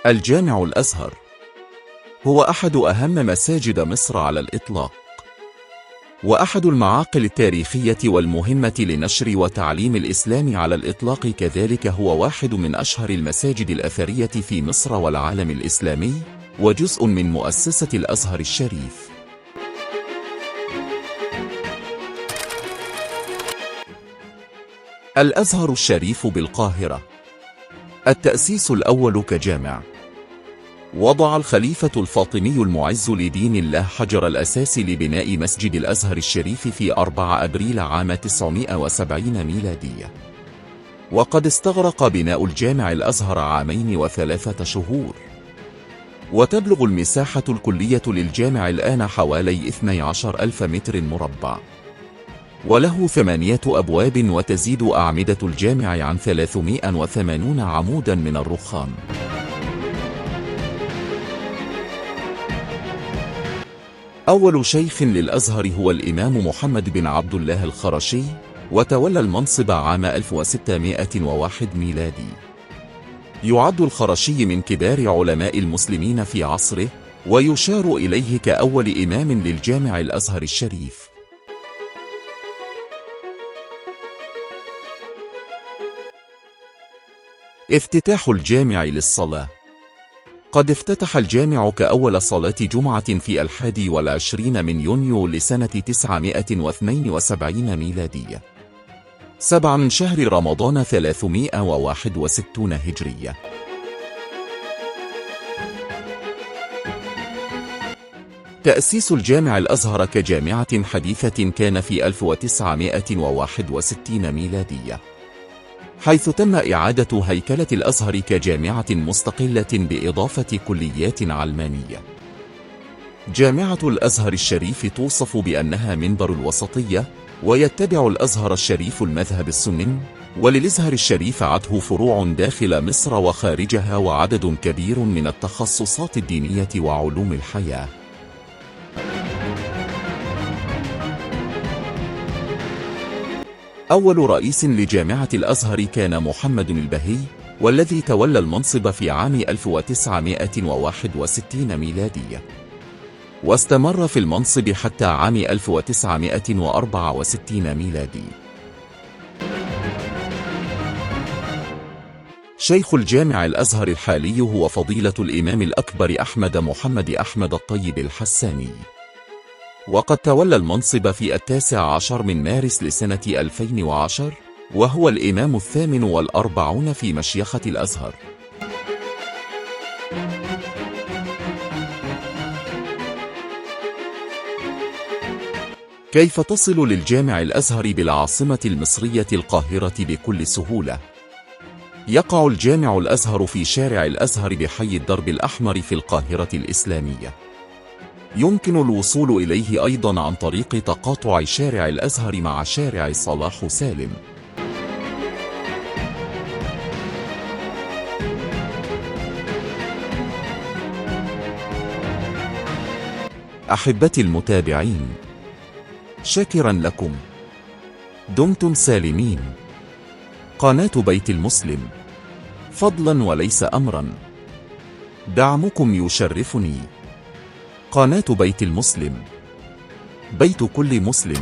الجامع الأزهر هو أحد أهم مساجد مصر على الإطلاق، وأحد المعاقل التاريخية والمهمة لنشر وتعليم الإسلام على الإطلاق. كذلك هو واحد من أشهر المساجد الأثرية في مصر والعالم الإسلامي، وجزء من مؤسسة الأزهر الشريف. الأزهر الشريف بالقاهرة. التأسيس الأول كجامع. وضع الخليفة الفاطمي المعز لدين الله حجر الأساس لبناء مسجد الأزهر الشريف في 4 أبريل عام 970 ميلادية، وقد استغرق بناء الجامع الأزهر 2 و3 شهور. وتبلغ المساحة الكلية للجامع الآن حوالي 12,000 متر مربع، وله 8 أبواب، وتزيد أعمدة الجامع عن 380 عمودا من الرخام. أول شيخ للأزهر هو الإمام محمد بن عبد الله الخرشي، وتولى المنصب عام 1601 ميلادي. يعد الخرشي من كبار علماء المسلمين في عصره، ويشار إليه كأول إمام للجامع الأزهر الشريف. افتتاح الجامع للصلاة. قد افتتح الجامع كأول صلاة جمعة في 21 من يونيو لسنة 972 ميلادية، 7 من شهر رمضان 361 هجرية. تأسيس الجامع الأزهر كجامعة حديثة كان في 1961 ميلادية، حيث تم إعادة هيكلة الأزهر كجامعة مستقلة بإضافة كليات علمانية. جامعة الأزهر الشريف توصف بأنها منبر الوسطية، ويتبع الأزهر الشريف المذهب السني، وللأزهر الشريف عده فروع داخل مصر وخارجها، وعدد كبير من التخصصات الدينية وعلوم الحياة. أول رئيس لجامعة الأزهر كان محمد البهي، والذي تولى المنصب في عام 1961 ميلادية، واستمر في المنصب حتى عام 1964 ميلادي. شيخ الجامع الأزهر الحالي هو فضيلة الإمام الأكبر أحمد محمد أحمد الطيب الحساني، وقد تولى المنصب في 19 من مارس لسنة 2010، وهو الإمام 48 في مشيخة الأزهر. كيف تصل للجامع الأزهر بالعاصمة المصرية القاهرة بكل سهولة؟ يقع الجامع الأزهر في شارع الأزهر بحي الدرب الأحمر في القاهرة الإسلامية. يمكن الوصول إليه أيضا عن طريق تقاطع شارع الأزهر مع شارع صلاح سالم. أحبتي المتابعين، شاكرا لكم، دمتم سالمين. قناة بيت المسلم، فضلا وليس أمرا، دعمكم يشرفني. قناة بيت المسلم، بيت كل مسلم.